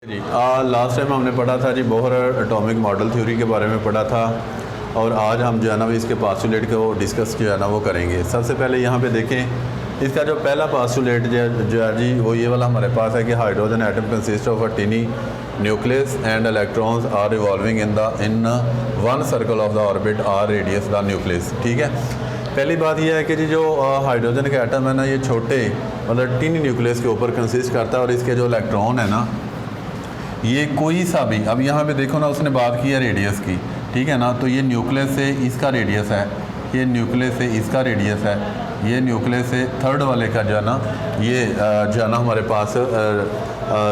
जी last time हमने पढ़ा था जी बोहर एटॉमिक मॉडल थ्योरी के बारे में पढ़ा था और आज हम जो है ना इसके पास्टुलेट को डिस्कस जो है ना वो करेंगे। सबसे पहले यहाँ पे देखें इसका जो पहला पास्टुलेट जो है जी वो ये वाला हमारे पास है कि hydrogen atom consist of a tiny nucleus and electrons are revolving in one circle of the orbit are radius the nucleus. ठीक है, पहली बात यह है कि जी जो हाइड्रोजन का एटम है ना ये छोटे मतलब टिनी न्यूक्लियस के ऊपर कंसिस्ट करता है और इसके जो इलेक्ट्रॉन है ना ये कोई सा भी, अब यहाँ पे देखो ना उसने बात की है रेडियस की, ठीक है ना, तो ये न्यूक्लियस से इसका रेडियस है, ये न्यूक्लियस से इसका रेडियस है, ये न्यूक्लियस से थर्ड वाले का जो है ना ये जो है ना हमारे पास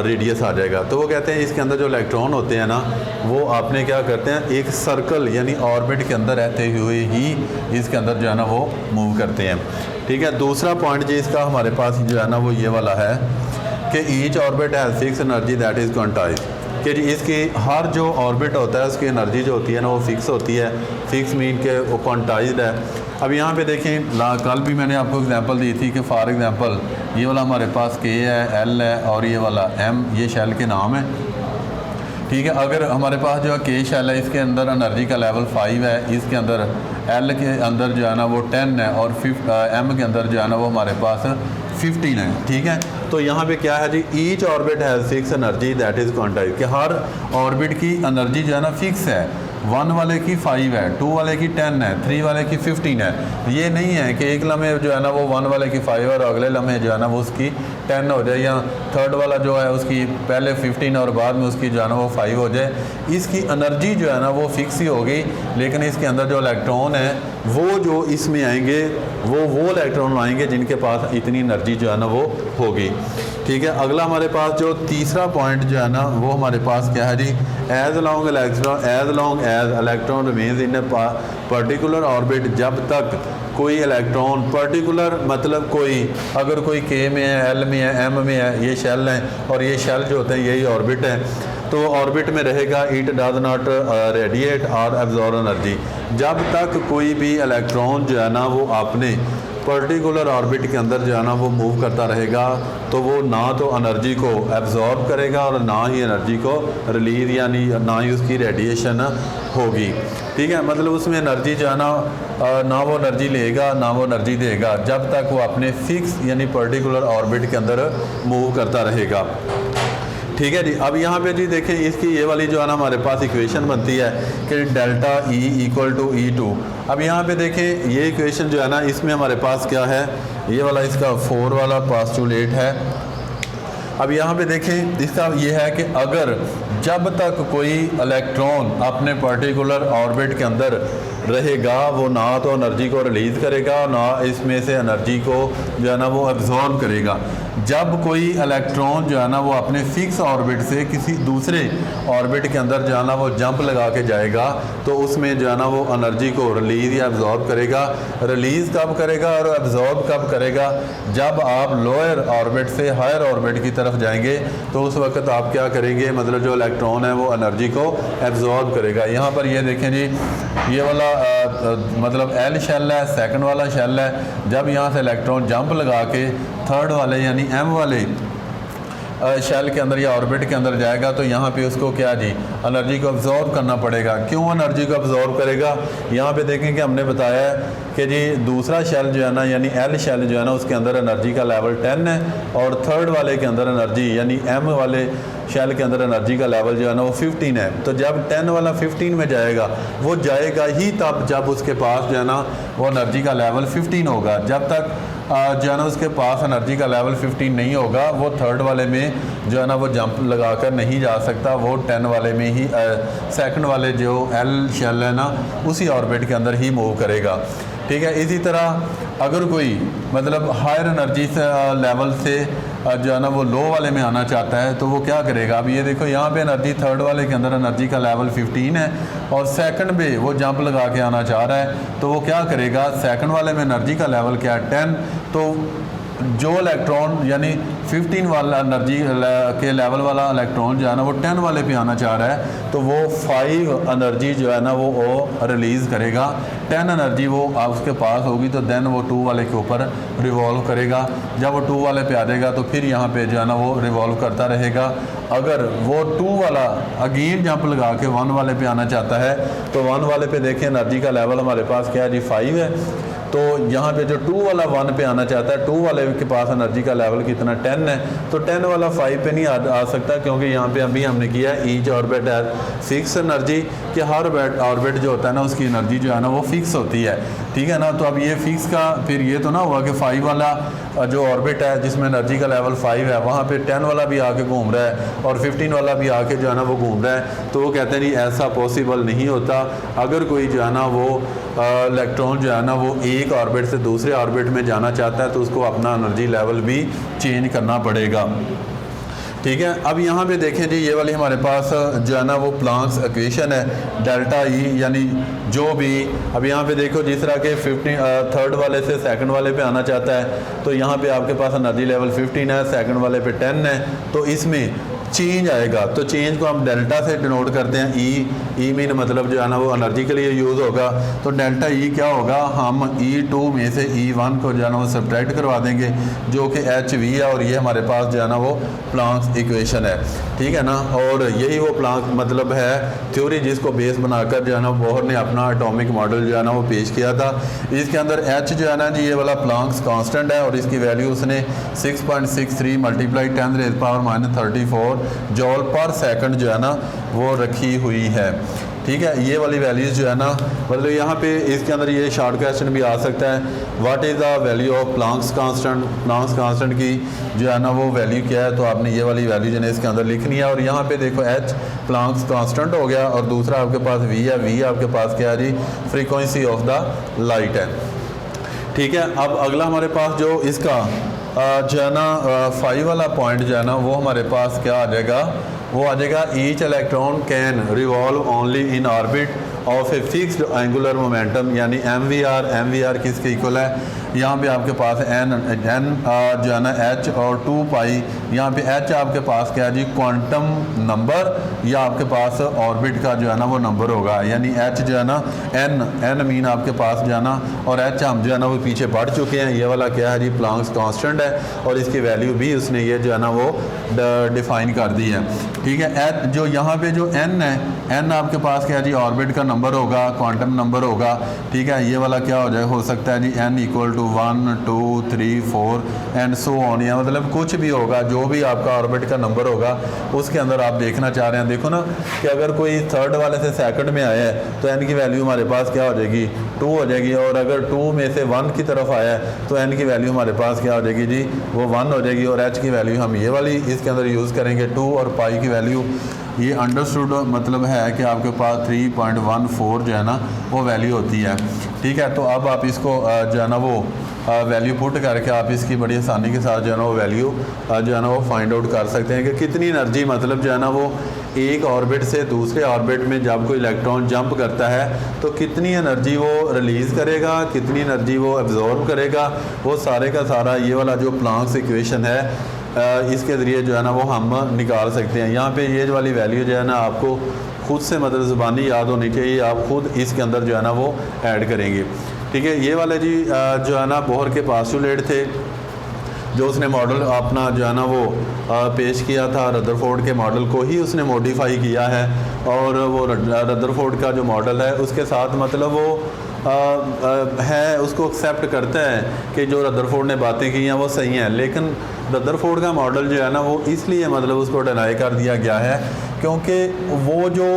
रेडियस आ जाएगा। तो वो कहते हैं इसके अंदर जो इलेक्ट्रॉन होते हैं ना वो आपने क्या करते हैं एक सर्कल यानी ऑर्बिट के अंदर रहते हुए ही इसके अंदर जो है ना वो मूव करते हैं। ठीक है, दूसरा पॉइंट जो इसका हमारे पास जो है ना वो ये वाला है कि each orbit has fix energy that is quantize, कि इसकी हर जो ऑर्बिट होता है उसकी एनर्जी जो होती है ना वो फिक्स होती है। फिक्स मीन के वो क्वांटाइज्ड है। अब यहाँ पे देखें कल भी मैंने आपको एग्जांपल दी थी कि फॉर एग्जांपल ये वाला हमारे पास के है, एल है और ये वाला एम, ये शेल के नाम है। ठीक है, अगर हमारे पास जो है के शेल है इसके अंदर एनर्जी का लेवल 5 है, इसके अंदर एल के अंदर जो है ना वो 10 है और एम के अंदर जो है ना वो हमारे पास 15 है। ठीक है, तो यहाँ पे क्या है जी each orbit has fix energy that is quantize, कि हर ऑर्बिट की एनर्जी जो है ना फिक्स है। 1 वाले की 5 है, 2 वाले की 10 है, 3 वाले की 15 है। ये नहीं है कि एक लम्हे जो है ना वो 1 वाले की 5 और अगले लम्हे जो है ना वो उसकी 10 हो जाए, या थर्ड वाला जो है उसकी पहले 15 और बाद में उसकी जो है ना वो 5 हो जाए। इसकी एनर्जी जो है ना वो फिक्स ही होगी, लेकिन इसके अंदर जो इलेक्ट्रॉन है वो जो इसमें आएंगे वो इलेक्ट्रॉन आएंगे जिनके पास इतनी एनर्जी जो है ना वो होगी। ठीक है, अगला हमारे पास जो तीसरा पॉइंट जो है ना वो हमारे पास क्या है जी as long as electron remains in particular orbit, जब तक कोई इलेक्ट्रॉन पर्टिकुलर मतलब कोई अगर कोई के में है, एल में है, एम में है, ये शेल हैं और ये शेल जो होते हैं यही ऑर्बिट है, तो ऑर्बिट में रहेगा इट डज नॉट रेडिएट और एब्जॉर्ब एनर्जी। जब तक कोई भी इलेक्ट्रॉन जो है ना वो अपने पर्टिकुलर ऑर्बिट के अंदर जो है ना वो मूव करता रहेगा तो वो ना तो एनर्जी को एब्जॉर्ब करेगा और ना ही एनर्जी को रिलीज यानी ना ही उसकी रेडिएशन होगी। ठीक है, मतलब उसमें एनर्जी जो है ना वो एनर्जी लेगा ना वो एनर्जी देगा जब तक वो अपने फिक्स यानी पर्टिकुलर ऑर्बिट के अंदर मूव करता रहेगा। ठीक है जी, अब यहाँ पे जी देखें इसकी ये वाली जो है ना हमारे पास इक्वेशन बनती है कि delta E equal to E2। अब यहाँ पे देखें ये इक्वेशन जो है ना इसमें हमारे पास क्या है, ये वाला इसका 4 वाला पास्टुलेट है। अब यहाँ पे देखें इसका ये है कि अगर जब तक कोई इलेक्ट्रॉन अपने पर्टिकुलर ऑर्बिट के अंदर रहेगा वो ना तो एनर्जी को रिलीज़ करेगा ना इसमें से एनर्जी को जो है ना वो एब्जॉर्ब करेगा। जब कोई इलेक्ट्रॉन जो है ना वो अपने फिक्स ऑर्बिट से किसी दूसरे ऑर्बिट के अंदर जो है ना वो जंप लगा के जाएगा तो उसमें जो है ना वो एनर्जी को रिलीज़ या एब्जॉर्ब करेगा। रिलीज़ कब करेगा और एब्जॉर्ब कब करेगा, जब आप लोअर ऑर्बिट से हायर ऑर्बिट की तरफ जाएंगे तो उस वक्त आप क्या करेंगे, मतलब जो इलेक्ट्रॉन है वो एनर्जी को एब्जॉर्ब करेगा। यहाँ पर ये देखें जी ये वाला मतलब एल शेल है, सेकंड वाला शेल है। जब यहाँ से इलेक्ट्रॉन जंप लगा के थर्ड वाले यानी एम वाले शेल के अंदर या ऑर्बिट के अंदर जाएगा तो यहाँ पे उसको क्या जी एनर्जी को अब्जॉर्ब करना पड़ेगा। क्यों एनर्जी को अब्जॉर्ब करेगा, यहाँ पे देखें कि हमने बताया है कि जी दूसरा शेल जो है ना यानी एल शेल जो है ना उसके अंदर एनर्जी का लेवल 10 है और थर्ड वाले के अंदर एनर्जी यानी एम वाले शेल के अंदर एनर्जी का लेवल जो है ना वो 15 है। तो जब 10 वाला 15 में जाएगा वो जाएगा ही तब जब उसके पास जो है ना वो एनर्जी का लेवल 15 होगा। जब तक जो है ना उसके पास एनर्जी का लेवल 15 नहीं होगा वो थर्ड वाले में जो है ना वो जंप लगाकर नहीं जा सकता, वो 10 वाले में ही सेकंड वाले जो एल शेल है ना उसी ऑर्बिट के अंदर ही मूव करेगा। ठीक है, इसी तरह अगर कोई मतलब हायर एनर्जी से लेवल से जो है ना वो लो वाले में आना चाहता है तो वो क्या करेगा। अब ये देखो यहाँ पे एनर्जी थर्ड वाले के अंदर एनर्जी का लेवल 15 है और सेकंड पे वो जंप लगा के आना चाह रहा है तो वो क्या करेगा, सेकंड वाले में एनर्जी का लेवल क्या है 10, तो जो इलेक्ट्रॉन यानी 15 वाला एनर्जी के लेवल वाला इलेक्ट्रॉन जो है ना वो 10 वाले पे आना चाह रहा है, तो वो 5 एनर्जी जो है ना वो रिलीज़ करेगा। 10 एनर्जी वो उसके पास होगी तो देन वो 2 वाले के ऊपर रिवॉल्व करेगा। जब वो 2 वाले पे आ जाएगा तो फिर यहाँ पे जो है ना वो रिवॉल्व करता रहेगा। अगर वो 2 वाला अगेन जंप लगा के 1 वाले पे आना चाहता है तो 1 वाले पे देखें एनर्जी का लेवल हमारे पास क्या है जी 5 है। तो यहाँ पे जो 2 वाला 1 पे आना चाहता है, 2 वाले के पास एनर्जी का लेवल कितना 10 है, तो 10 वाला 5 पे नहीं आ सकता, क्योंकि यहाँ पे अभी हमने किया है ईच ऑर्बिट है फिक्स एनर्जी, कि हर ऑर्बिट जो होता है ना उसकी एनर्जी जो है ना वो फिक्स होती है, ठीक है ना। तो अब ये फिक्स का फिर ये तो ना हुआ कि 5 वाला जो ऑर्बिट है जिसमें एनर्जी का लेवल 5 है वहाँ पे 10 वाला भी आके घूम रहा है और 15 वाला भी आके जो है ना वो घूम रहा है। तो वो कहते हैं नहीं, ऐसा पॉसिबल नहीं होता। अगर कोई जो है ना वो इलेक्ट्रॉन जो है ना वो एक ऑर्बिट से दूसरे ऑर्बिट में जाना चाहता है तो उसको अपना एनर्जी लेवल भी चेंज करना पड़ेगा, ठीक है। अब यहाँ पे देखें जी, ये वाली हमारे पास जो है ना वो प्लांक्स इक्वेशन है, डेल्टा ई यानी जो भी, अब यहाँ पे देखो जिस तरह के 3rd वाले से 2nd वाले पे आना चाहता है तो यहाँ पे आपके पास एनर्जी लेवल 15 है, 2nd वाले पे 10 है, तो इसमें चेंज आएगा। तो चेंज को हम डेल्टा से डिनोट करते हैं, ई मीन मतलब जो है ना वो एनर्जी के लिए यूज़ होगा। तो डेल्टा ई क्या होगा, हम E2 में से E1 को जो है ना वो सब्ट्रैक्ट करवा देंगे जो कि HV है, और ये हमारे पास जो है ना वो प्लांक्स इक्वेशन है, ठीक है ना। और यही वो प्लांक मतलब है थ्योरी जिसको बेस बनाकर जो है ना बोहर ने अपना एटॉमिक मॉडल जो है ना वो पेश किया था। इसके अंदर H जो है ना जी ये वाला प्लांक्स कांस्टेंट है और इसकी वैल्यू उसने 6.63 मल्टीप्लाई 10⁻34 जॉल पर सेकंड जो है ना वो रखी हुई है, ठीक है। ये वाली वैल्यूज़ जो है ना मतलब यहाँ पे इसके अंदर ये शॉर्ट क्वेश्चन भी आ सकता है, what is the value of Planck's constant. Planck's constant की जो है ना वो वैल्यू क्या है, तो आपने ये वाली वैल्यू जो है इसके अंदर लिखनी है। और यहाँ पे देखो H प्लांक्स कांस्टेंट हो गया और दूसरा आपके पास V है, V आपके पास क्या है जी, फ्रीक्वेंसी ऑफ द लाइट है, ठीक है। अब अगला हमारे पास जो इसका जो है ना 5 वाला पॉइंट जो है ना वो हमारे पास क्या आ जाएगा, वो आ जाएगा each electron can revolve only in orbit of a fixed angular momentum, यानी MVR किसके इक्वल है, यहाँ पे आपके पास n जो है ना H और 2 पाई, यहाँ पे H आपके पास क्या है जी, क्वांटम नंबर या आपके पास ऑर्बिट का जो है ना वो नंबर होगा, यानी H जो है ना n मीन आपके पास जो है ना, और H हम जो है ना वो पीछे बढ़ चुके हैं। ये वाला क्या है जी, प्लांक्स कांस्टेंट है और इसकी वैल्यू भी उसने ये जो है ना वो डिफाइन कर दी है, ठीक है। H जो यहाँ पे जो n है, n आपके पास क्या है जी, ऑर्बिट का नंबर होगा, क्वांटम नंबर होगा, ठीक है। ये वाला क्या हो जाए, हो सकता है जी n equal to 1 2 3 4 and so on, या मतलब कुछ भी होगा, जो भी आपका ऑर्बिट का नंबर होगा उसके अंदर आप देखना चाह रहे हैं। देखो ना कि अगर कोई 3rd वाले से 2nd में आया है तो n की वैल्यू हमारे पास क्या हो जाएगी, 2 हो जाएगी, और अगर 2 में से 1 की तरफ आया है तो n की वैल्यू हमारे पास क्या हो जाएगी जी, वो 1 हो जाएगी। और h की वैल्यू हम ये वाली इसके अंदर यूज़ करेंगे 2, और पाई की वैल्यू ये अंडरस्टूड मतलब है कि आपके पास 3.14 जो है ना वो वैल्यू होती है, ठीक है। तो अब आप इसको जो है ना वो वैल्यू पुट करके आप इसकी बड़ी आसानी के साथ जो है ना वो वैल्यू जो है ना वो फाइंड आउट कर सकते हैं कि कितनी एनर्जी मतलब जो है ना वो एक ऑर्बिट से दूसरे ऑर्बिट में जब कोई इलेक्ट्रॉन जंप करता है तो कितनी एनर्जी वो रिलीज़ करेगा, कितनी एनर्जी वो एब्जॉर्ब करेगा, वो सारे का सारा ये वाला जो प्लांक्स इक्वेशन है इसके ज़रिए जो है ना वो हम निकाल सकते हैं। यहाँ पे ये वाली वैल्यू जो है ना आपको खुद से मतलब ज़ुबानी याद होनी चाहिए, आप खुद इसके अंदर जो है ना वो ऐड करेंगे, ठीक है। ये वाले जी जो है ना बोहर के पास्टुलेट थे जो उसने मॉडल अपना जो है ना वो पेश किया था, रदरफोर्ड के मॉडल को ही उसने मॉडिफाई किया है, और वो रदरफोर्ड का जो मॉडल है उसके साथ मतलब वो है उसको एक्सेप्ट करता है कि जो रदरफोर्ड ने बातें की हैं वो सही हैं, लेकिन रदरफोर्ड का मॉडल जो है ना वो इसलिए मतलब उसको डिनाई कर दिया गया है क्योंकि वो जो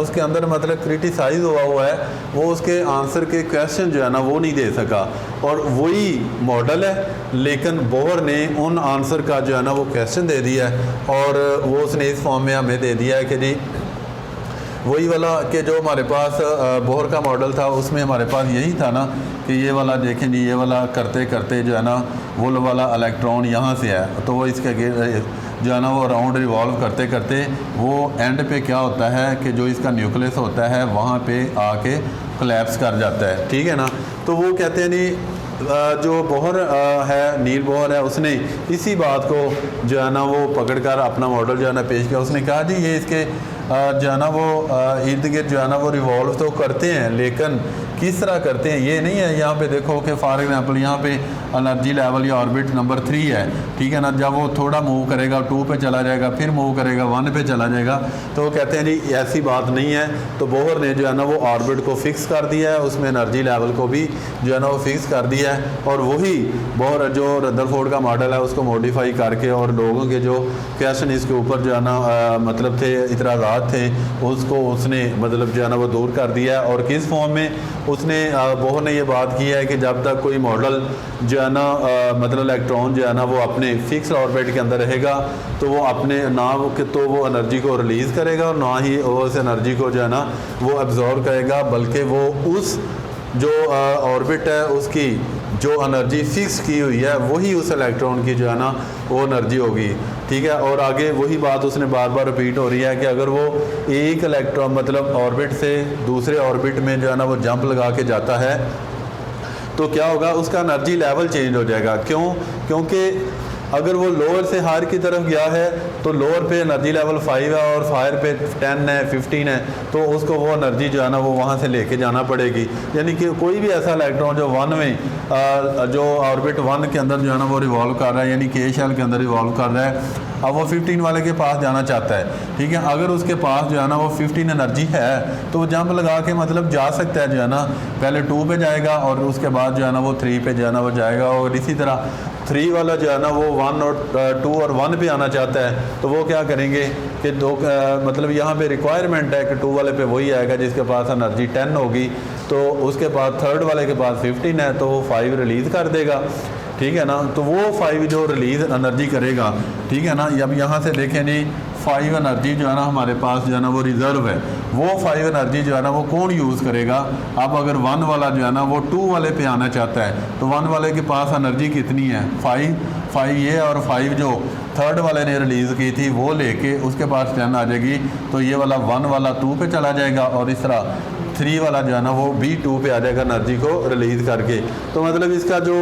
उसके अंदर मतलब क्रिटिसाइज़ हुआ है वो उसके आंसर के क्वेश्चन जो है ना वो नहीं दे सका, और वही मॉडल है लेकिन बोहर ने उन आंसर का जो है ना वो क्वेश्चन दे दिया है, और वो उसने इस फॉर्म में हमें दे दिया है कि जी वही वाला कि जो हमारे पास बोहर का मॉडल था उसमें हमारे पास यही था ना कि ये वाला देखें जी, ये वाला करते करते जो है ना वो वाला इलेक्ट्रॉन यहाँ से है तो वो इसके जो है ना वो राउंड रिवॉल्व करते करते वो एंड पे क्या होता है कि जो इसका न्यूक्लियस होता है वहाँ पे आके कोलैप्स कर जाता है, ठीक है ना। तो वो कहते हैं नहीं जो बोहर है, नील बोहर है, उसने इसी बात को जो है ना वो पकड़कर अपना मॉडल जो है ना पेश किया। उसने कहा जी ये इसके जो है ना वो इर्द गिर्द जो है ना वो रिवॉल्व तो करते हैं, लेकिन किस तरह करते हैं ये नहीं है। यहाँ पे देखो कि फॉर एग्जांपल यहाँ पे एनर्जी लेवल या ऑर्बिट नंबर 3 है, ठीक है ना। जब वो थोड़ा मूव करेगा 2 पे चला जाएगा, फिर मूव करेगा 1 पे चला जाएगा। तो वो कहते हैं जी ऐसी बात नहीं है। तो बोहर ने जो है ना वो ऑर्बिट को फिक्स कर दिया है, उसमें एनर्जी लेवल को भी जो है ना वो फिक्स कर दिया है, और वही बोहर जो रदरफोर्ड का मॉडल है उसको मॉडिफाई करके और लोगों के जो क्वेश्चन इसके ऊपर जो है ना मतलब थे, इतराज़ात थे, उसको उसने मतलब जो है ना वो दूर कर दिया है। और किस फॉर्म में उसने बोहर ने ये बात की है कि जब तक कोई मॉडल जो है ना मतलब इलेक्ट्रॉन जो है ना वो अपने फिक्स ऑर्बिट के अंदर रहेगा तो वो अपने ना तो वो एनर्जी को रिलीज़ करेगा और ना ही वो उस एनर्जी को जो है ना वो एब्जॉर्ब करेगा, बल्कि वो उस जो ऑर्बिट है उसकी जो एनर्जी फिक्स की हुई है वही उस इलेक्ट्रॉन की जो है ना वो एनर्जी होगी, ठीक है। और आगे वही बात उसने बार बार रिपीट हो रही है कि अगर वो एक इलेक्ट्रॉन मतलब ऑर्बिट से दूसरे ऑर्बिट में जो है ना वो जंप लगा के जाता है तो क्या होगा, उसका एनर्जी लेवल चेंज हो जाएगा। क्यों? क्योंकि अगर वो लोअर से हायर की तरफ गया है तो लोअर पे एनर्जी लेवल 5 है और हायर पे 10 है, 15 है, तो उसको वो एनर्जी जो है ना वो वहाँ से लेके जाना पड़ेगी। यानी कि कोई भी ऐसा इलेक्ट्रॉन जो 1 में जो ऑर्बिट 1 के अंदर जो है ना वो रिवॉल्व कर रहा है, यानी के शेल के अंदर रिवॉल्व कर रहा है, अब वो 15 वाले के पास जाना चाहता है, ठीक है। अगर उसके पास जो है ना वो 15 एनर्जी है तो वो जंप लगा के मतलब जा सकता है जो है ना, पहले 2 पे जाएगा और उसके बाद जो है ना वो 3 पे जो है ना वो जाएगा। और इसी तरह 3 वाला जो है ना वो 1 और 2 और 1 पे आना चाहता है तो वो क्या करेंगे कि मतलब यहाँ पे रिक्वायरमेंट है कि 2 वाले पे वही आएगा जिसके पास एनर्जी 10 होगी, तो उसके बाद 3rd वाले के पास 15 है तो वो 5 रिलीज़ कर देगा, ठीक है ना। तो वो 5 जो रिलीज़ एनर्जी करेगा, ठीक है ना। अब यहाँ से देखें जी 5 एनर्जी जो है ना हमारे पास जो है ना वो रिज़र्व है, वो 5 एनर्जी जो है ना वो कौन यूज़ करेगा। अब अगर 1 वाला जो है ना वो 2 वाले पे आना चाहता है तो 1 वाले के पास एनर्जी कितनी है, 5 ये, और 5 जो 3rd वाले ने रिलीज़ की थी वो लेके उसके पास 10 आ जाएगी, तो ये वाला 1 वाला 2 पे चला जाएगा और इस तरह 3 वाला जो है ना वो भी 2 पे आ जाएगा एनर्जी को रिलीज़ करके। तो मतलब इसका जो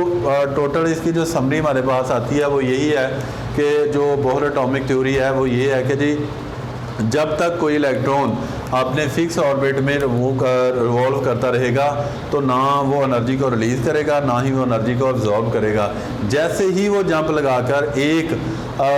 टोटल इसकी जो समरी हमारे पास आती है वो यही है कि जो बोहर एटॉमिक थ्योरी है वो ये है कि जी जब तक कोई इलेक्ट्रॉन अपने फिक्स ऑर्बिट में रिवॉल्व करता रहेगा तो ना वो एनर्जी को रिलीज़ करेगा ना ही वो एनर्जी को अब्जॉर्ब करेगा। जैसे ही वो जंप लगाकर एक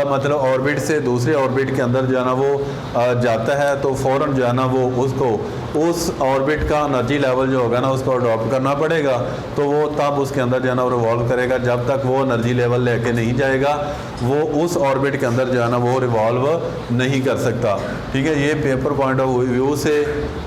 मतलब ऑर्बिट से दूसरे ऑर्बिट के अंदर जो है ना वो जाता है तो फ़ौरन जो है ना वो उसको उस ऑर्बिट का एनर्जी लेवल जो होगा ना उसको अडॉप्ट करना पड़ेगा, तो वो तब उसके अंदर जो है ना रिवॉल्व करेगा। जब तक वो एनर्जी लेवल लेके नहीं जाएगा वो उस ऑर्बिट के अंदर जो है ना वो रिवॉल्व नहीं कर सकता, ठीक है। ये पेपर पॉइंट ऑफ व्यू से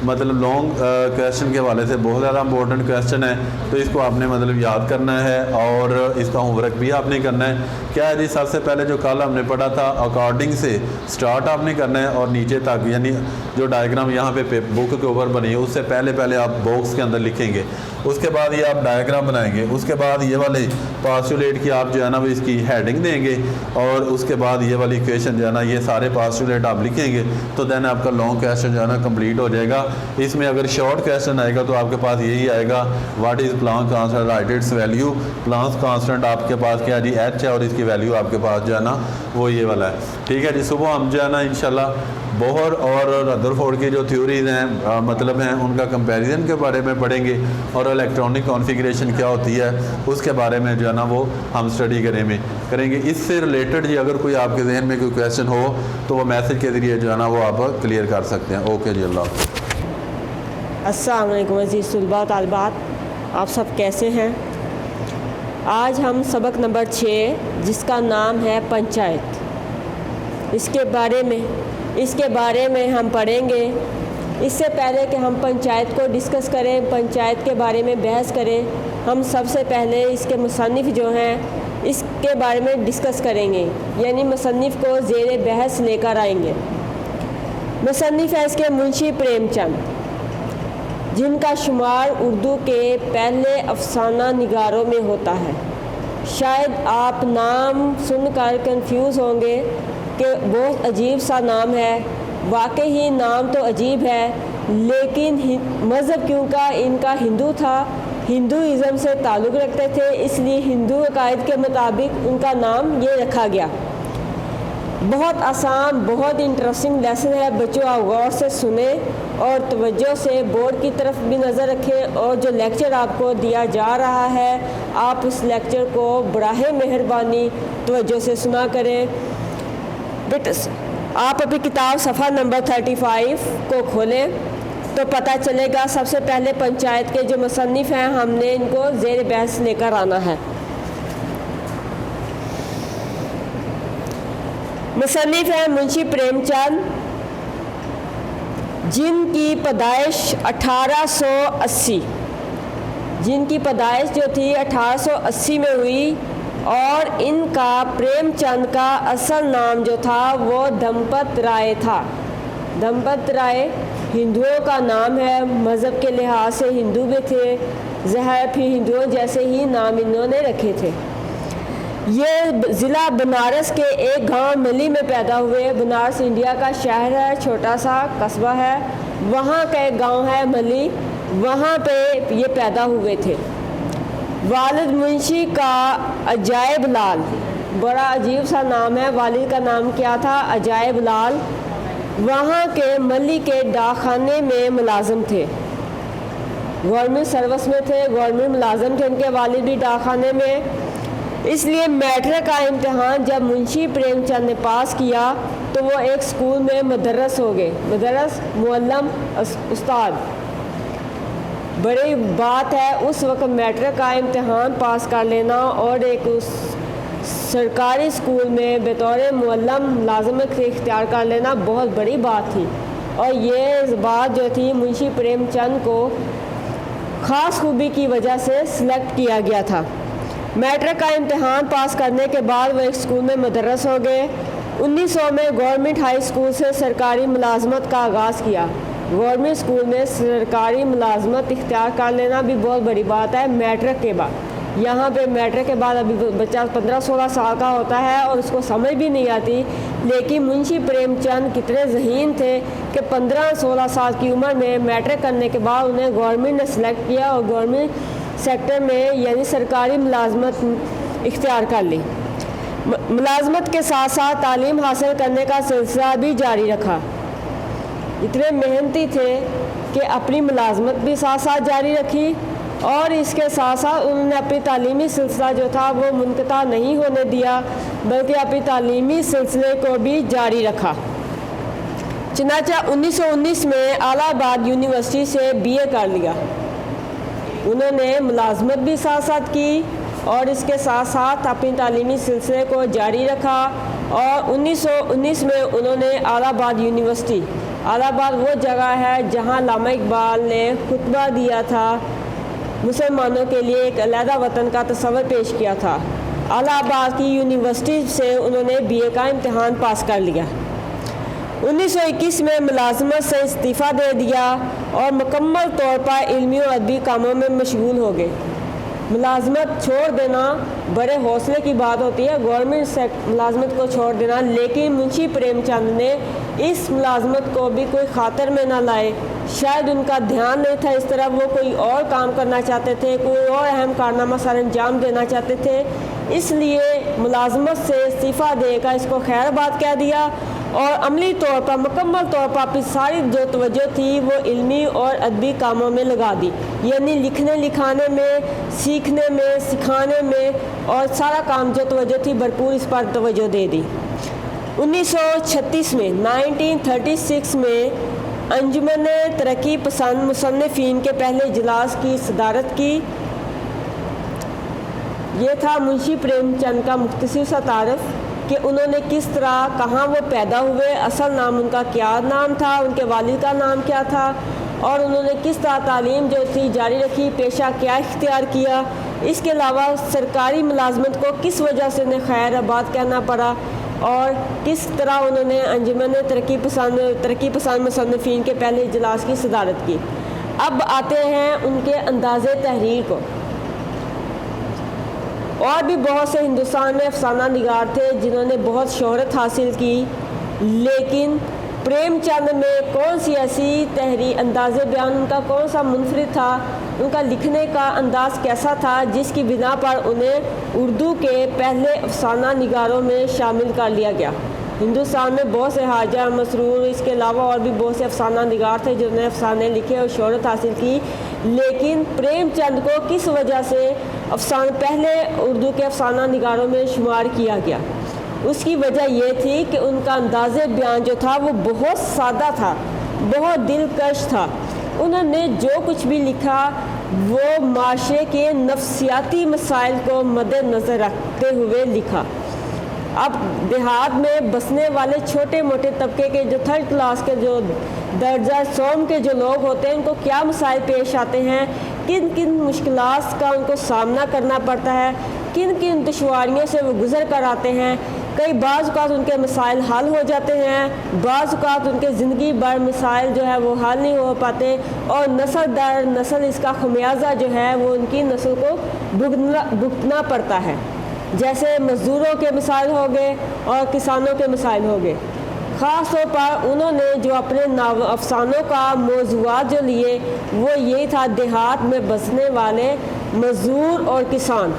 मतलब लॉन्ग क्वेश्चन के हवाले से बहुत ज़्यादा इंपॉर्टेंट क्वेश्चन है, तो इसको आपने मतलब याद करना है और इसका होमवर्क भी आपने करना है। क्या है जी, सबसे पहले जो कल हमने पढ़ा था अकॉर्डिंग से स्टार्ट आपने करना है और नीचे तक, यानी जो डायग्राम यहाँ पे बुक के ऊपर बनी है उससे पहले आप बॉक्स के अंदर लिखेंगे, उसके बाद ये आप डायग्राम बनाएंगे, उसके बाद ये वाले पास्टुलेट की आप जो है ना वो इसकी हेडिंग देंगे और उसके बाद ये वाली इक्वेशन जो है ना ये सारे पास्टुलेट आप लिखेंगे, तो देन आपका लॉन्ग क्वेश्चन जो है ना कंप्लीट हो जाएगा। इसमें अगर शॉर्ट क्वेश्चन आएगा तो आपके पास यही आएगा, what is Planck constant, right it's value. Planck constant आपके पास क्या है जी, एच है और इसकी वैल्यू आपके पास जो है ना वो ये वाला है, ठीक है जी। सुबह हम जो है ना इंशाल्लाह बोहर और रदरफोर्ड की जो थ्योरीज हैं मतलब हैं उनका कंपैरिजन के बारे में पढ़ेंगे और इलेक्ट्रॉनिक कॉन्फ़िगरेशन क्या होती है उसके बारे में जो है ना वो हम स्टडी करेंगे। इससे रिलेटेड जी अगर कोई आपके जहन में कोई क्वेश्चन हो तो वो मैसेज के ज़रिए जो है ना वो आप क्लियर कर सकते हैं। ओके जी, अल्लाह। अस्सलाम वालेकुम अज़ीज़ तुलबा तालिबात, आप सब कैसे हैं। आज हम सबक नंबर 6 जिसका नाम है पंचायत, इसके बारे में हम पढ़ेंगे। इससे पहले कि हम पंचायत को डिस्कस करें, पंचायत के बारे में बहस करें, हम सबसे पहले इसके मुसन्निफ़ जो हैं इसके बारे में डिस्कस करेंगे, यानी मुसन्निफ़ को ज़ेरे बहस लेकर आएंगे। मुसन्निफ़ है इसके मुंशी प्रेमचंद, जिनका शुमार उर्दू के पहले अफसाना निगारों में होता है। शायद आप नाम सुनकर कंफ्यूज होंगे कि बहुत अजीब सा नाम है। वाकई ही नाम तो अजीब है, लेकिन मज़हब क्योंकि इनका हिंदू था, हिंदुइज़्म से ताल्लुक़ रखते थे, इसलिए हिंदू अकायद के मुताबिक उनका नाम ये रखा गया। बहुत आसान, बहुत इंटरेस्टिंग लेसन है, बच्चों आप गौर से सुने और तवज्जो से बोर्ड की तरफ भी नज़र रखें, और जो लेक्चर आपको दिया जा रहा है आप उस लेक्चर को बराहे मेहरबानी तवज्जो से सुना करें। बेटा आप अपनी किताब सफ़ा नंबर 35 को खोलें तो पता चलेगा। सबसे पहले पंचायत के जो मुसन्निफ़ हैं हमने इनको ज़ेर बहस लेकर आना है। मुसन्निफ़ हैं मुंशी प्रेमचंद, जिनकी पैदाइश 1880 जो थी 1880 में हुई, और इनका प्रेमचंद का असल नाम जो था वो धमपत राय था। धमपत राय हिंदुओं का नाम है, मज़हब के लिहाज से हिंदू भी थे, ज़ाहिर फिर हिंदुओं जैसे ही नाम इन्होंने रखे थे। ये ज़िला बनारस के एक गांव मली में पैदा हुए। बनारस इंडिया का शहर है, छोटा सा कस्बा है, वहाँ का एक गांव है मली, वहाँ पे ये पैदा हुए थे। वालिद मुंशी का अजायब लाल, बड़ा अजीब सा नाम है, वालिद का नाम क्या था? अजायब लाल। वहाँ के मली के डाकखाने में मुलाजिम थे, गवर्नमेंट सर्विस में थे, गवर्नमेंट मुलाजिम थे उनके वालिद भी डाकखाने में। इसलिए मैट्रिक का इम्तिहान जब मुंशी प्रेमचंद ने पास किया तो वो एक स्कूल में मदरस हो गए, मदरस मुअल्लम उस्ताद। बड़ी बात है उस वक्त मैट्रिक का इम्तिहान पास कर लेना और एक उस सरकारी स्कूल में बतौर मुअल्लम मुलाज़मत इख्तियार कर लेना बहुत बड़ी बात थी। और ये बात जो थी मुंशी प्रेमचंद को ख़ास खूबी की वजह से सिलेक्ट किया गया था। मैट्रिक का इम्तिहान पास करने के बाद वो एक स्कूल में मदरस हो गए। 1900 में गवर्नमेंट हाई स्कूल से सरकारी मुलाजमत का आगाज़ किया। गवर्नमेंट स्कूल में सरकारी मुलाजमत इख्तियार कर लेना भी बहुत बड़ी बात है मैट्रिक के बाद। यहाँ पे मैट्रिक के बाद अभी बच्चा 15-16 साल का होता है और उसको समझ भी नहीं आती, लेकिन मुंशी प्रेमचंद कितने ज़हीन थे कि 15-16 साल की उम्र में मैट्रिक करने के बाद उन्हें गवर्नमेंट ने सेलेक्ट किया और गवर्नमेंट सेक्टर में यानी सरकारी मुलाजमत इख्तियार कर ली। मुलाजमत के साथ साथ तालीम हासिल करने का सिलसिला भी जारी रखा। इतने मेहनती थे कि अपनी मुलाजमत भी साथ साथ जारी रखी और इसके साथ साथ उन्होंने अपनी तालीमी सिलसिला जो था वो मुनक़ता नहीं होने दिया, बल्कि अपनी तालीमी सिलसिले को भी जारी रखा। चुनांचे 1919 में इलाहाबाद यूनिवर्सिटी से BA कर लिया। उन्होंने मुलाजमत भी साथ साथ की और इसके साथ साथ अपनी तालीमी सिलसिले को जारी रखा और 1919 में उन्होंने इलाहाबाद यूनिवर्सिटी, इलाहाबाद वो जगह है जहां अल्लामा इकबाल ने खुतबा दिया था, मुसलमानों के लिए एक अलहदा वतन का तस्वर पेश किया था। इलाहाबाद की यूनिवर्सिटी से उन्होंने BA का इम्तिहान पास कर लिया। 1921 में मुलाजमत से इस्तीफ़ा दे दिया और मुकम्मल तौर पर इल्मी और अदबी कामों में मशगूल हो गए। मुलाजमत छोड़ देना बड़े हौसले की बात होती है, गवर्नमेंट मुलाजमत को छोड़ देना, लेकिन मुंशी प्रेमचंद ने इस मुलाजमत को भी कोई खातर में ना लाए। शायद उनका ध्यान नहीं था इस तरह, वो कोई और काम करना चाहते थे, कोई और अहम कारनामा सर अंजाम देना चाहते थे, इसलिए मुलाजमत से इस्तीफ़ा देकर इसको खैर बात कह दिया और अमली तौर पर मुकम्मल तौर पर अपनी सारी जो तवज्जो थी वो इल्मी और अदबी कामों में लगा दी, यानी लिखने लिखाने में, सीखने में, सिखाने में और सारा काम जो तवज्जो थी भरपूर इस पर तवज्जो दे दी। 1936 में 1936 में अंजुमन तरक्की पसंद मुसन्निफ़ीन के पहले इजलास की सदारत की। ये था मुंशी प्रेमचंद का मुख्तसर सा तारफ़ कि उन्होंने किस तरह, कहाँ वो पैदा हुए, असल नाम उनका क्या नाम था, उनके वालिद का नाम क्या था और उन्होंने किस तरह तालीम जो थी जारी रखी, पेशा क्या इख्तियार किया। इसके अलावा सरकारी मुलाजमत को किस वजह से उन्हें खैराबाद कहना पड़ा और किस तरह उन्होंने अंजुमन तरक्की पसंद मुसन्निफ़ीन के पहले इजलास की सदारत की। अब आते हैं उनके अंदाज़े तहरीर को। और भी बहुत से हिंदुस्तान में अफसाना निगार थे जिन्होंने बहुत शोहरत हासिल की, लेकिन प्रेमचंद में कौन सी ऐसी तहरीर, अंदाज़े बयान उनका कौन सा मुनफरिद था, उनका लिखने का अंदाज़ कैसा था जिसकी बिना पर उन्हें उर्दू के पहले अफसाना निगारों में शामिल कर लिया गया। हिंदुस्तान में बहुत से हाजा, मसरूर, इसके अलावा और भी बहुत से अफसाना निगार थे जिन्होंने अफसाने लिखे और शोहरत हासिल की, लेकिन प्रेमचंद को किस वजह से पहले उर्दू के अफसाना निगारों में शुमार किया गया? उसकी वजह ये थी कि उनका अंदाज़े बयान जो था वो बहुत सादा था, बहुत दिलकश था। उन्होंने जो कुछ भी लिखा वो माशरे के नफ्सियाती मसाइल को मद्देनज़र रखते हुए लिखा। अब देहात में बसने वाले छोटे मोटे तबके के जो थर्ड क्लास के जो दर्जा सोम के जो लोग होते हैं उनको क्या मसाइल पेश आते हैं, किन किन मुश्किलात का उनको सामना करना पड़ता है, किन किन दुश्वारियों से वो गुज़र कर आते हैं। कई बाज़ औक़ात उनके मसाइल हल हो जाते हैं, बाज़ औक़ात उनके ज़िंदगी भर मसाइल जो है वो हल नहीं हो पाते और नस्ल दर नस्ल इसका खमियाजा जो है वो उनकी नस्ल को भुगतना पड़ता है। जैसे मज़दूरों के मसाइल हो गए और किसानों के मसाइल हो गए। ख़ास तौर पर उन्होंने जो अपने अफसानों का मौज़ूआत जो लिए वो यही था देहात में बसने वाले मज़दूर और किसान।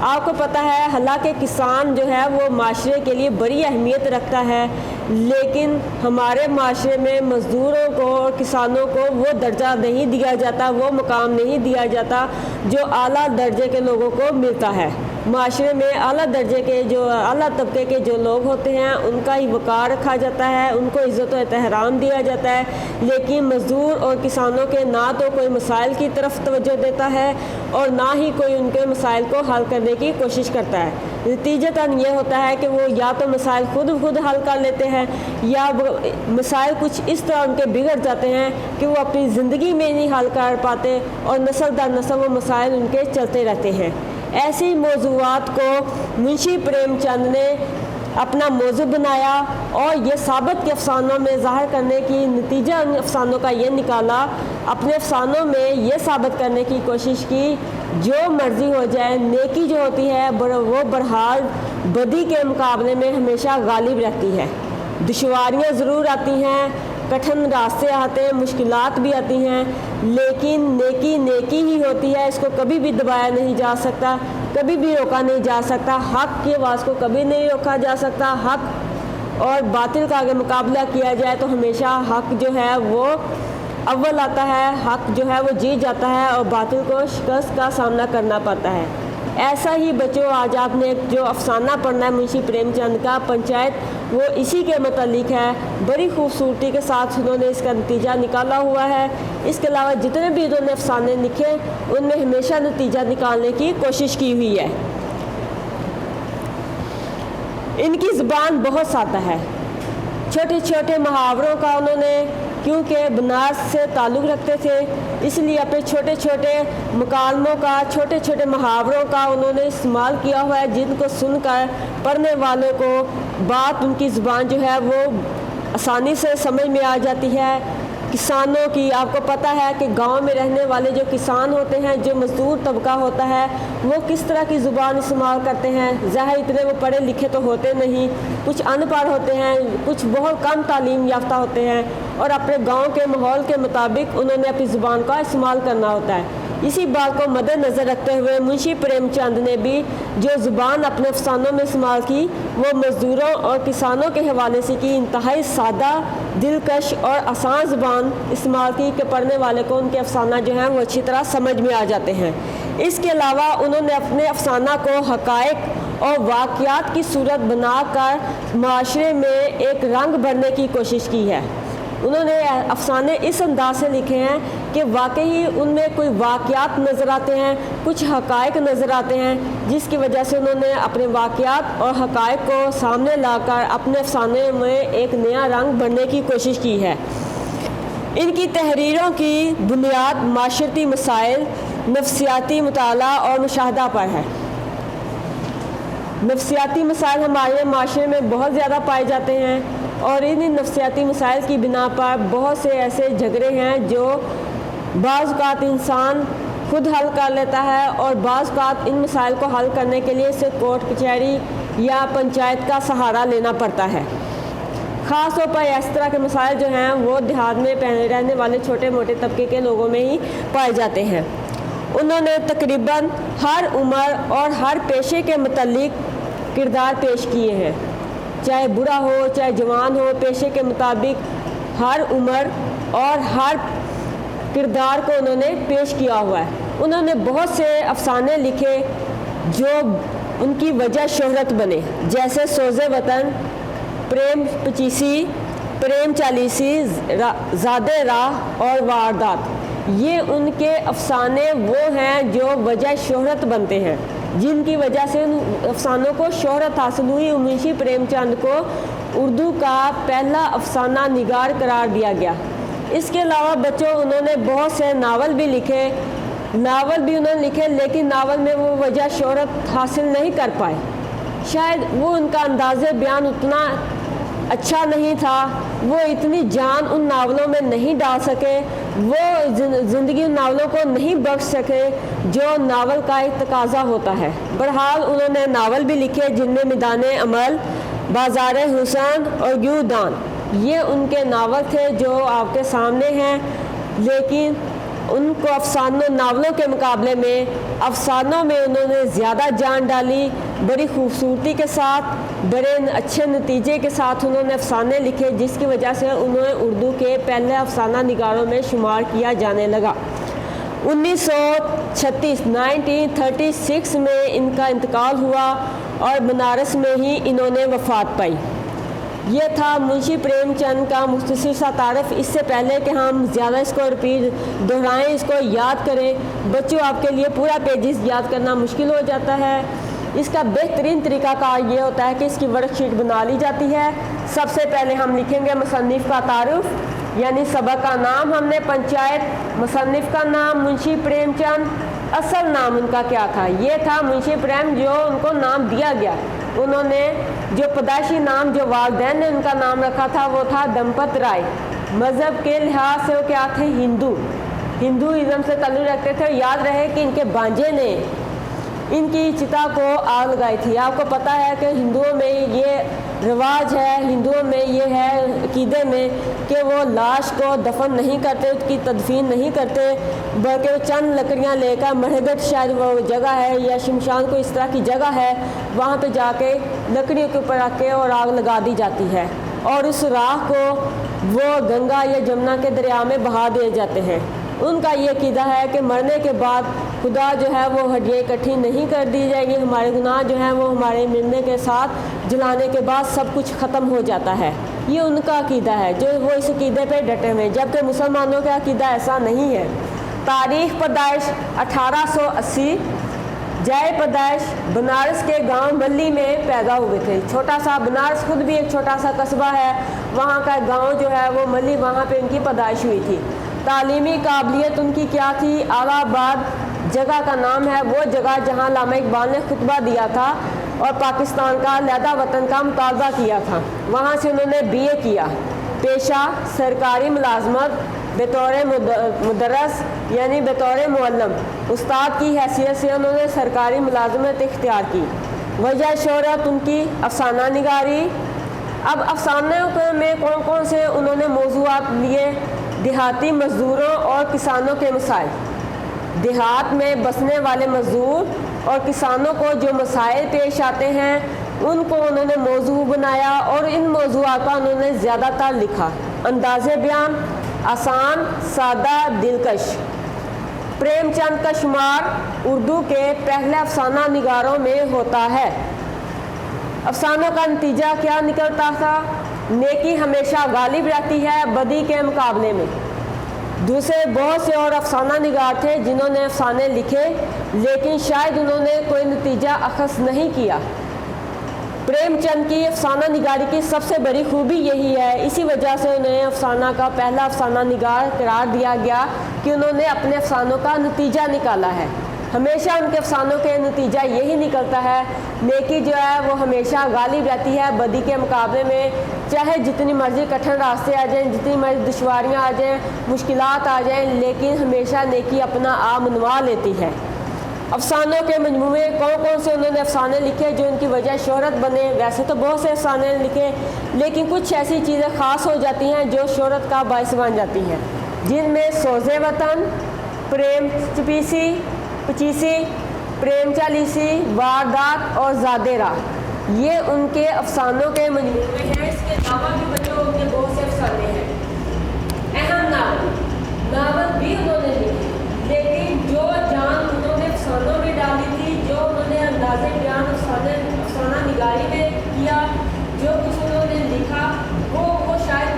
आपको पता है हालांकि किसान जो है वो माशरे के लिए बड़ी अहमियत रखता है, लेकिन हमारे माशरे में मज़दूरों को और किसानों को वो दर्जा नहीं दिया जाता, वो मुकाम नहीं दिया जाता जो आला दर्जे के लोगों को मिलता है। माशरे में आला दर्जे के जो आला तबके के जो लोग होते हैं उनका ही वक़ार रखा जाता है, उनको इज़्ज़त और एहतराम दिया जाता है, लेकिन मज़दूर और किसानों के ना तो कोई मसाइल की तरफ तवज्जो देता है और ना ही कोई उनके मसाइल को हल करने की कोशिश करता है। नतीजतन ये होता है कि वो या तो मसाइल खुद हल कर लेते हैं या मसाइल कुछ इस तरह उनके बिगड़ जाते हैं कि वो अपनी ज़िंदगी में नहीं हल कर पाते और नस्ल दर नस्ल वो मसाइल उनके चलते रहते हैं। ऐसी मौज़ूआत को मुंशी प्रेमचंद ने अपना मौजू बनाया और ये साबित के अफसानों में ज़ाहिर करने की नतीजा उन अफसानों का ये निकाला, अपने अफसानों में ये साबित करने की कोशिश की जो मर्ज़ी हो जाए, नेकी जो होती है वो बहरहाल बदी के मुकाबले में हमेशा गालिब रहती है। दुश्वारियाँ ज़रूर आती हैं, कठिन रास्ते आते हैं, मुश्किलात भी आती हैं, लेकिन नेकी नेकी ही होती है। इसको कभी भी दबाया नहीं जा सकता, कभी भी रोका नहीं जा सकता। हक़ की आवाज़ को कभी नहीं रोका जा सकता। हक़ और बातिल का अगर मुकाबला किया जाए तो हमेशा हक़ जो है वो अव्वल आता है, हक़ जो है वो जीत जाता है और बातिल को शिकस्त का सामना करना पड़ता है। ऐसा ही बच्चों आज आपने जो अफसाना पढ़ना है मुंशी प्रेमचंद का पंचायत, वो इसी के मतलब है। बड़ी खूबसूरती के साथ उन्होंने इसका नतीजा निकाला हुआ है। इसके अलावा जितने भी उन्होंने अफसाने लिखे उनमें हमेशा नतीजा निकालने की कोशिश की हुई है। इनकी ज़ुबान बहुत सादा है। छोटे छोटे मुहावरों का उन्होंने, क्योंकि बनारस से ताल्लुक़ रखते थे इसलिए अपने छोटे छोटे मुकालमों का, छोटे छोटे मुहावरों का उन्होंने इस्तेमाल किया हुआ है, जिनको सुनकर पढ़ने वालों को बात उनकी ज़ुबान जो है वो आसानी से समझ में आ जाती है। किसानों की आपको पता है कि गांव में रहने वाले जो किसान होते हैं, जो मज़दूर तबका होता है, वो किस तरह की ज़ुबान इस्तेमाल करते हैं। ज़ाहिर इतने वो पढ़े लिखे तो होते नहीं, कुछ अनपढ़ होते हैं, कुछ बहुत कम तालीम याफ्ता होते हैं और अपने गांव के माहौल के मुताबिक उन्होंने अपनी ज़ुबान का इस्तेमाल करना होता है। इसी बात को मद्देनज़र रखते हुए मुंशी प्रेमचंद ने भी जो ज़ुबान अपने अफसानों में इस्तेमाल की वो मज़दूरों और किसानों के हवाले से की। इंतहाई सादा, दिलकश और आसान ज़ुबान इस्तेमाल की कि पढ़ने वाले को उनके अफसाना जो हैं वो अच्छी तरह समझ में आ जाते हैं। इसके अलावा उन्होंने अपने अफसाना को हक़ाइक़ और वाक़यात की सूरत बनाकर माशरे में एक रंग भरने की कोशिश की है। उन्होंने अफसाने इस अंदाज से लिखे हैं कि वाकई उनमें कोई वाक़यात नज़र आते हैं, कुछ हक़ाइक़ नज़र आते हैं, जिसकी वजह से उन्होंने अपने वाक़यात और हक़ाइक़ को सामने लाकर अपने अफसाने में एक नया रंग भरने की कोशिश की है। इनकी तहरीरों की बुनियाद माशरती मसाइल, नफ्सियाती मुताला और मुशाहदा पर है। नफ्सियाती मसाइल हमारे माशरे में बहुत ज़्यादा पाए जाते हैं और इन नफ्सियाती मसाइल की बिना पर बहुत से ऐसे झगड़े हैं जो बाज़ औक़ात इंसान खुद हल कर लेता है और बाज़ औक़ात इन मसाइल को हल करने के लिए इसे कोर्ट कचहरी या पंचायत का सहारा लेना पड़ता है। ख़ास तौर पर इस तरह के मसाइल जो हैं वो देहात में रहने वाले छोटे मोटे तबके के लोगों में ही पाए जाते हैं। उन्होंने तकरीबन हर उम्र और हर पेशे के मुतालिक किरदार पेश किए हैं, चाहे बुरा हो चाहे जवान हो, पेशे के मुताबिक हर उम्र और हर किरदार को उन्होंने पेश किया हुआ है। उन्होंने बहुत से अफसाने लिखे जो उनकी वजह शोहरत बने, जैसे सोज़े वतन, प्रेम पचीसी, प्रेम चालीसी, ज़ादे राह और वारदात। ये उनके अफसाने वो हैं जो वजह शोहरत बनते हैं, जिनकी वजह से उन अफसानों को शोहरत हासिल हुई। मुंशी प्रेमचंद को उर्दू का पहला अफसाना निगार करार दिया गया। इसके अलावा बच्चों उन्होंने बहुत से नावल भी लिखे, लेकिन नावल में वो वजह शोहरत हासिल नहीं कर पाए। शायद वो उनका अंदाज़े बयान उतना अच्छा नहीं था, वो इतनी जान उन नावलों में नहीं डाल सके, वो ज़िंदगी उन नावलों को नहीं बख्श सके जो नावल का एक तकाजा होता है। बहरहाल उन्होंने नावल भी लिखे जिनमें मैदाने अमल, बाज़ारे हुसन और यूदान, ये उनके नावल थे जो आपके सामने हैं। लेकिन उनको नावलों के मुकाबले में अफसानों में उन्होंने ज़्यादा जान डाली। बड़ी खूबसूरती के साथ, बड़े अच्छे नतीजे के साथ उन्होंने अफसाने लिखे, जिसकी वजह से उन्हें उर्दू के पहले अफसाना निगारों में शुमार किया जाने लगा। 1936 में इनका इंतकाल हुआ और बनारस में ही इन्होंने वफ़ात पाई। ये था मुंशी प्रेमचंद का मुख्तसर सा तारफ़। इससे पहले कि हम ज़्यादा इसको रिपीट दोहराएं, इसको याद करें, बच्चों आपके लिए पूरा पेजेस याद करना मुश्किल हो जाता है। इसका बेहतरीन तरीक़ाकार ये होता है कि इसकी वर्कशीट बना ली जाती है। सबसे पहले हम लिखेंगे मुसन्निफ़ का तारुफ़, यानी सबक का नाम हमने पंचायत, मुसन्निफ़ का नाम मुंशी प्रेमचंद, असल नाम उनका क्या था, ये था मुंशी प्रेम, जो उनको नाम दिया गया। उन्होंने जो पैदाइशी नाम जो वालिदैन ने उनका नाम रखा था वो था दंपत राय। मज़हब के लिहाज से वो क्या थे, हिंदुइज़्म से ताल्लुक़ रखते थे। याद रहे कि इनके भांजे ने इनकी चिता को आग लगाई थी। आपको पता है कि हिंदुओं में ये रिवाज है, हिंदुओं में ये है अक़ीदे में कि वो लाश को दफन नहीं करते, उसकी तदफीन नहीं करते, बल्कि वो चंद लकड़ियाँ लेकर मरहगट शायद वो जगह है या शमशान को इस तरह की जगह है, वहाँ पे जाके लकड़ियों के ऊपर रख के और आग लगा दी जाती है और उस राख को वो गंगा या जमुना के दरिया में बहा दिए जाते हैं। उनका ये अक़ीदा है कि मरने के बाद खुदा जो है वो हड्डियाँ इकट्ठी नहीं कर दी जाएगी, हमारे गुनाह जो हैं वो हमारे मरने के साथ जलाने के बाद सब कुछ ख़त्म हो जाता है। ये उनका अक़ीदा है जो वो इस अक़ीदे पे डटे हुए हैं, जबकि मुसलमानों का अक़ीदा ऐसा नहीं है। तारीख़ पैदाइश 1880, जाए पैदाइश बनारस के गांव मल्ली में पैदा हुए थे। छोटा सा बनारस खुद भी एक छोटा सा कस्बा है, वहाँ का गांव जो है वो मल्ली, वहाँ पे उनकी पैदाइश हुई थी। तालीमी काबिलियत उनकी क्या थी, आलाबाद जगह का नाम है, वो जगह जहाँ अल्लामा इकबाल ने खुतबा दिया था और पाकिस्तान का अलहदा वतन का मुतालबा किया था। वहाँ से उन्होंने BA किया। पेशा सरकारी मुलाजमत, बतौर मुदर्रस यानी बतौर मुअल्लम, उस्ताद की हैसियत से उन्होंने सरकारी मुलाजमत इख्तियार की। वजह शोहरत उनकी अफसाना निगारी। अब अफसानों में कौन कौन से उन्होंने मौज़ूआत लिए, देहाती मज़दूरों और किसानों के मसाइल। देहात में बसने वाले मज़दूर और किसानों को जो मसाइल पेश आते हैं उनको उन्होंने मौजू बनाया और इन मौज़ूआत पर उन्होंने ज़्यादातर लिखा। अंदाज़े बयान आसान, सादा, दिलकश। प्रेमचंद का शुमार उर्दू के पहले अफसाना निगारों में होता है। अफसानों का नतीजा क्या निकलता था, नेकी हमेशा गालिब रहती है बदी के मुकाबले में। दूसरे बहुत से और अफसाना निगार थे जिन्होंने अफसाने लिखे, लेकिन शायद उन्होंने कोई नतीजा अखज़ नहीं किया। प्रेमचंद की अफसाना निगारी की सबसे बड़ी खूबी यही है, इसी वजह से उन्हें अफसाना का पहला अफसाना निगार करार दिया गया कि उन्होंने अपने अफसानों का नतीजा निकाला है। हमेशा उनके अफसानों के नतीजा यही निकलता है, नेकी जो है वो हमेशा गालिब रहती है बदी के मुकाबले में। चाहे जितनी मर्ज़ी कठिन रास्ते आ जाएं, जितनी मर्ज़ी दुश्वारियाँ आ जाएं, मुश्किलात आ जाएं, लेकिन हमेशा नेकी अपना आ मनवा लेती है। अफसानों के मजमूए कौन कौन से उन्होंने अफसाने लिखे जो उनकी वजह शोहरत बने। वैसे तो बहुत से अफसाने लिखे, लेकिन कुछ ऐसी चीज़ें ख़ास हो जाती हैं जो शोहरत का बायस बन जाती हैं, जिनमें सोज़े वतन, प्रेम पचीसी, प्रेम चालीसी, वारदात और ज़ादे राह ये उनके अफसानों के मजमूए हैं। इसके अलावा भी बच्चों उनके बहुत से अफसाने हैं। अहम नावल भी उन्होंने लिखे, लेकिन जो जान उन्होंने अफसानों में डाली थी, जो उन्होंने अंदाज़े बयान अफसाना निगारी में किया, जो कुछ उन्होंने लिखा वो शायद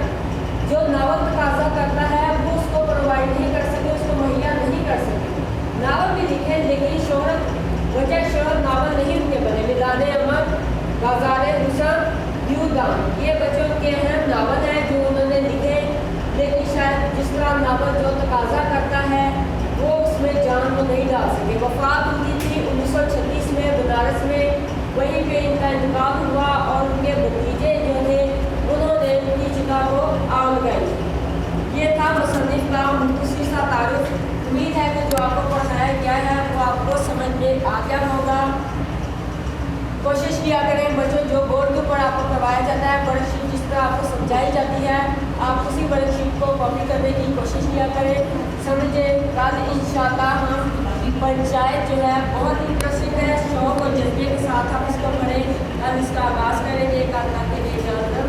जो नावल तकाजा करता है वो उसको प्रोवाइड नहीं कर सके, उसको मुहैया नहीं कर सके। नावल भी लिखे, लेकिन वजह शोहरत नावल नहीं उनके बने। मिलाने अमर, बाज़ारे हुस्न, यूदान ये बच्चों के अहम नावल हैं जो उन्होंने लिखे, लेकिन शायद जिस तरह नावल जो तकाजा करता है वो उसमें जान वो नहीं डाल सके। वफात उनकी थी 1936 में बनारस में, वहीं पे इनका इंतकाल हुआ और उनके भतीजे जो थे उन्होंने उनकी जगह को आग लगाई। ये था मुसन्निफ का मुख्तसर सा तारुफ। उम्मीद है कि जो आपको पढ़ाया गया है वो आपको समझ में आ गया होगा। कोशिश किया करें बच्चों, जो बोर्ड के ऊपर आपको करवाया जाता है वर्कशीट जिस तरह आपको समझाई जाती है, आप उसी वर्कशीट को कॉपी करने की कोशिश किया करें। समझें, कल इंशाल्लाह हम पंचायत जो है बहुत इंटरेस्टिंग है, शौक और जज्बे के साथ हम इसको पढ़ें। कल इसका आगाज़ करेंगे। कल तक के लिए जानकर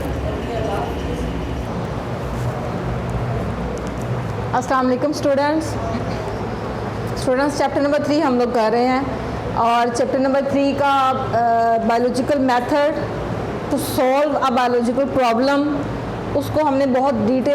अस्सलाम वालेकुम स्टूडेंट्स। चैप्टर नंबर 3 हम लोग कर रहे हैं और चैप्टर नंबर 3 का biological method to solve a biological problem, उसको हमने बहुत डिटेल